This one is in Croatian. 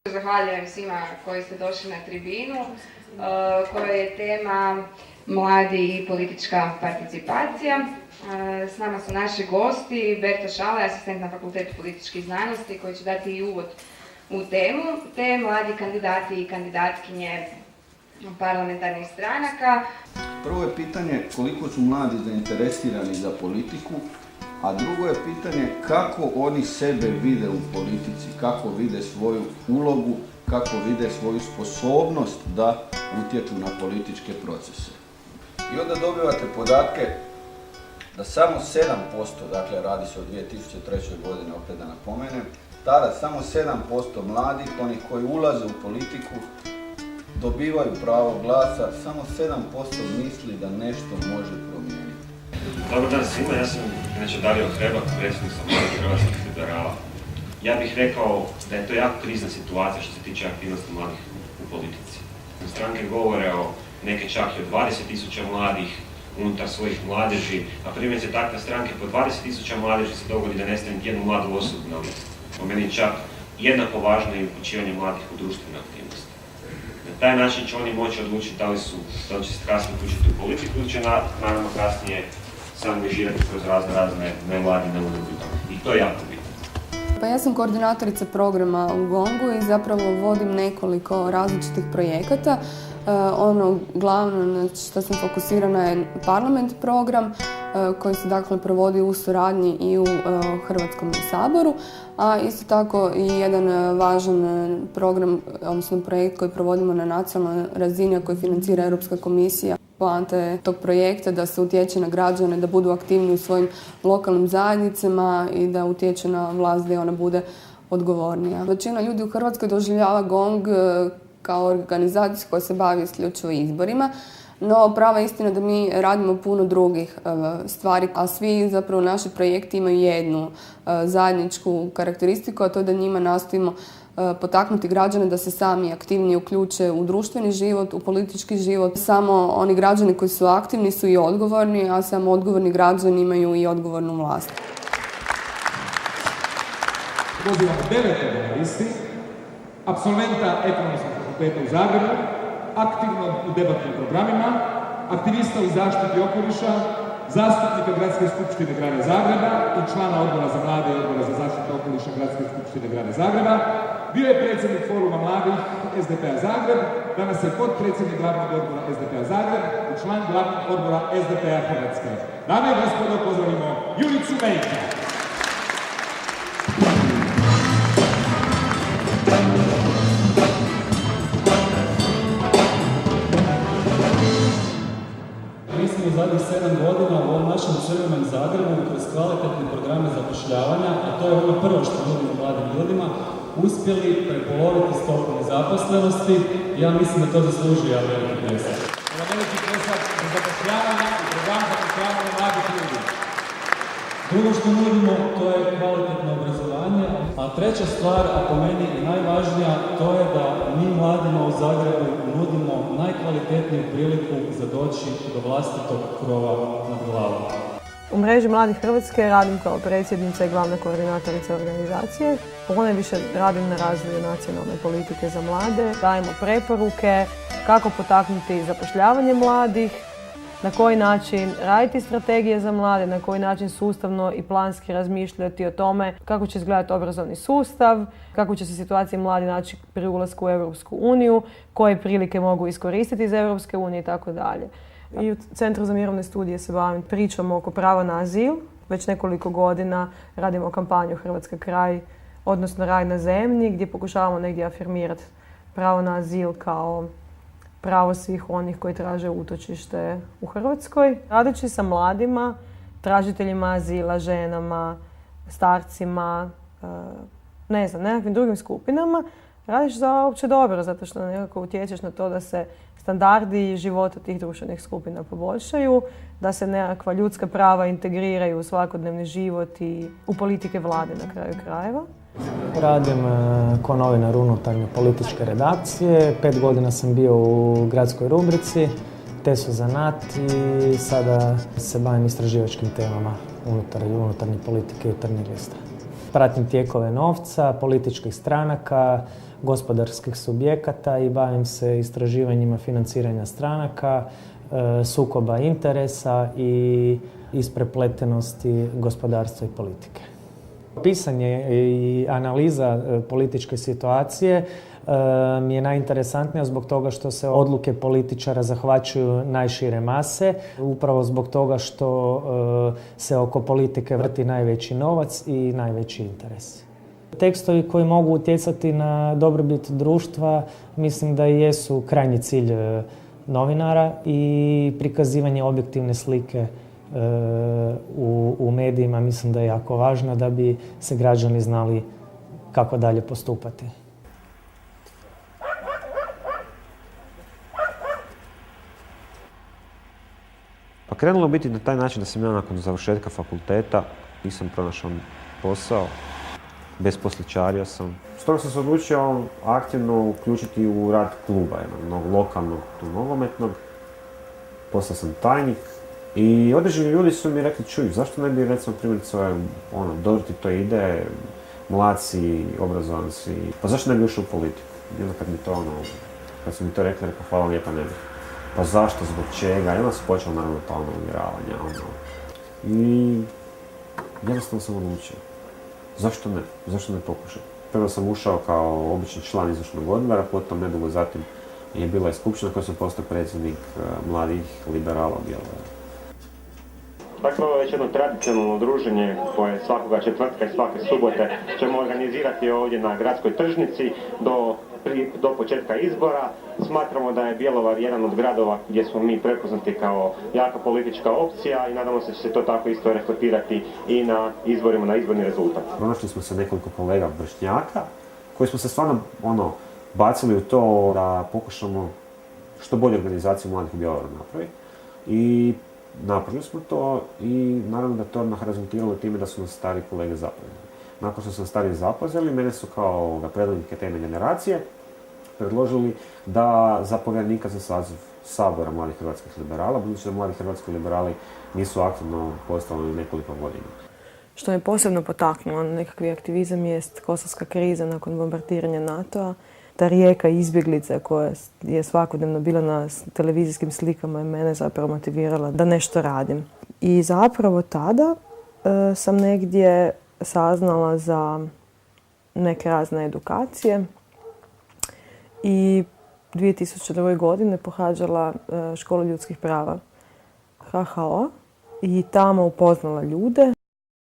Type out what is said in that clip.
Zahvaljujem svima koji ste došli na tribinu, koja je tema mladi i politička participacija. S nama su naši gosti, Berto Šalaj, asistent na Fakultetu političkih znanosti, koji će dati i uvod u temu, te mladi kandidati i kandidatkinje parlamentarnih stranaka. Prvo je pitanje koliko su mladi zainteresirani za politiku, a drugo je pitanje kako oni sebe vide u politici, kako vide svoju ulogu, kako vide svoju sposobnost da utječu na političke procese. I onda dobivate podatke da samo 7%, dakle radi se o 2003. godini, opet da napomenem, tada samo 7% mladih, onih koji ulaze u politiku, dobivaju pravo glasa, samo 7% misli da nešto može promijeniti. Dobar dan svima, ja sam inače Dario Hrebak, predsjednik sam Mladih hrvatskih liberala. Ja bih rekao da je to jako krizna situacija što se tiče aktivnosti mladih u politici. Stranke govore o neke čak i o 20.000 mladih unutar svojih mladeži, a primjerice takve stranke po 20.000 mladeži se dogodi da nestane jednu mladu osobu na listi. Po meni čak jednako važno je uključivanje mladih u društvene aktivnosti. Na taj način će oni moći odlučiti da li će se kasnije uključiti u politiku ili će naravno kasnije se angažirati kroz razne nevladine udruge. I to je jako bitno. Pa ja sam koordinatorica programa u GONG-u i zapravo vodim nekoliko različitih projekata. Ono glavno na što sam fokusirana je Parlament program koji se dakle provodi u suradnji i u Hrvatskom saboru, a isto tako i jedan važan program, odnosno projekt koji provodimo na nacionalnoj razini, a koji financira Europska komisija. Poanta je tog projekta da se utječe na građane, da budu aktivni u svojim lokalnim zajednicama i da utječe na vlast da ona bude odgovornija. Većina ljudi u Hrvatskoj doživljava GONG kao organizaciju koja se bavi isključivo izborima, no prava istina je da mi radimo puno drugih stvari, a svi zapravo naši projekti imaju jednu zajedničku karakteristiku, a to je da njima nastojimo potaknuti građane da se sami aktivnije uključe u društveni život, u politički život. Samo oni građani koji su aktivni su i odgovorni, a samo odgovorni građani imaju i odgovornu vlast. Pozivamo 9. na listi, apsolventa Ekonomskog fakulteta u Zagrebu, aktivno u debatnim programima, aktivista u zaštiti okoliša, zastupnika Gradske skupštine Grada Zagreba i člana Odbora za mlade i Odbora za zaštitu okoliša Gradske skupštine Grada Zagreba. Bio je predsjednik Foruma mladih SDP-a Zagreb, danas je potpredsjednik glavnog odbora SDP-a Zagreb i član glavnog odbora SDP-a Hrvatske. Dame i gospodo, pozdravimo Julicu Mejka. Mi smo u zadnjih 7 godina u ovom našem crvenom Zagrebu kroz kvalitetne programe zapošljavanja, a to je ono prvo što nudimo mladim ljudima, uspjeli prepoloviti stopu nezaposlenosti. Ja mislim da to zaslužuje veliki pljesak. Veliki pljesak za zapošljavanje i program zapošljavanja mladih ljudi. Drugo što nudimo, to je kvalitetno obrazovanje, a treća stvar, a po meni i najvažnija, to je da mi mladima u Zagrebu nudimo najkvalitetniju priliku za doći do vlastitog krova nad glavom. U mreži Mladih Hrvatske radim kao predsjednica i glavna koordinatorica organizacije. Ponajviše radim na razvoju nacionalne politike za mlade. Dajemo preporuke kako potaknuti zapošljavanje mladih, na koji način raditi strategije za mlade, na koji način sustavno i planski razmišljati o tome kako će izgledati obrazovni sustav, kako će se situacija mladi naći pri ulasku u Europsku uniju, koje prilike mogu iskoristiti iz Europske unije i tako dalje. I u Centru za mirovne studije se bavim pričom oko prava na azil. Već nekoliko godina radimo kampanju Hrvatska kraj, odnosno raj na zemlji, gdje pokušavamo negdje afirmirati pravo na azil kao pravo svih onih koji traže utočište u Hrvatskoj. Radeći sa mladima, tražiteljima azila, ženama, starcima, nekakvim drugim skupinama, radiš za opće dobro, zato što nekako utječeš na to da se standardi života tih društvenih skupina poboljšaju, da se nekakva ljudska prava integriraju u svakodnevni život i u politike vlade na kraju krajeva. Radim kao novinar unutarnje političke redakcije. 5 godina sam bio u gradskoj rubrici, te su zanat i sada se bavim istraživačkim temama unutarnje politike i jutarnjeg lista. Pratim tijekove novca, političkih stranaka, gospodarskih subjekata i bavim se istraživanjima financiranja stranaka, sukoba interesa i isprepletenosti gospodarstva i politike. Pisanje i analiza političke situacije mi je najinteresantnija zbog toga što se odluke političara zahvaćuju najšire mase, upravo zbog toga što se oko politike vrti najveći novac i najveći interes. Tekstovi koji mogu utjecati na dobrobit društva mislim da i jesu krajnji cilj novinara i prikazivanje objektivne slike u medijima mislim da je jako važno da bi se građani znali kako dalje postupati. Pa krenulo biti na taj način da sam ja nakon završetka fakulteta nisam pronašao posao, besposličario sam. Stoga sam se odlučio aktivno uključiti u rad kluba, jednog lokalnog, nogometnog. Postao sam tajnik i određeni ljudi su mi rekli, čuj, zašto ne bi recimo primjerice dobro ti to ide, mlad si, obrazovan si, pa zašto ne bi ušao u politiku? I onda kad su mi to rekli, rekao hvala lijepa, ne bi. Pa zašto, zbog čega? I onda se počelo naravno to uvjeravanje. I jednostavno sam odlučio. Zašto ne? Zašto ne pokušati? Prvo sam ušao kao obični član izvršnog odbora, potom nedugo zatim je bila i skupština koja sam postao predsjednik mladih liberala u Bjelovaru. Dakle, ovo je već jedno tradicionalno druženje koje svakoga četvrtka i svake subote ćemo organizirati ovdje na gradskoj tržnici do početka izbora. Smatramo da je Bjelovar jedan od gradova gdje smo mi prepoznati kao jaka politička opcija i nadamo se da će se to tako isto reflektirati i na izborima, na izborni rezultat. Pronašli smo se nekoliko kolega vršnjaka koji smo se stvarno bacili u to da pokušamo što bolju organizaciju mladih u Bjelovaru napraviti. I napravili smo to i naravno da to odmah rezultiralo time da su nas stari kolege zaposlili. Nakon što su nas stari zaposlili, mene su kao predvodnike te generacije predložili da za povjerenika za saziv Sabora mladih hrvatskih liberala, budući da mladi hrvatski liberali nisu aktivno postavili nekoliko godina. Što me posebno potaknulo na nekakvi aktivizam jest kosovska kriza nakon bombardiranja NATO-a. Ta rijeka izbjeglica koja je svakodnevno bila na televizijskim slikama je mene zapravo motivirala da nešto radim. I zapravo tada sam negdje saznala za neke razne edukacije i 2002. godine pohađala školu ljudskih prava HHO i tamo upoznala ljude.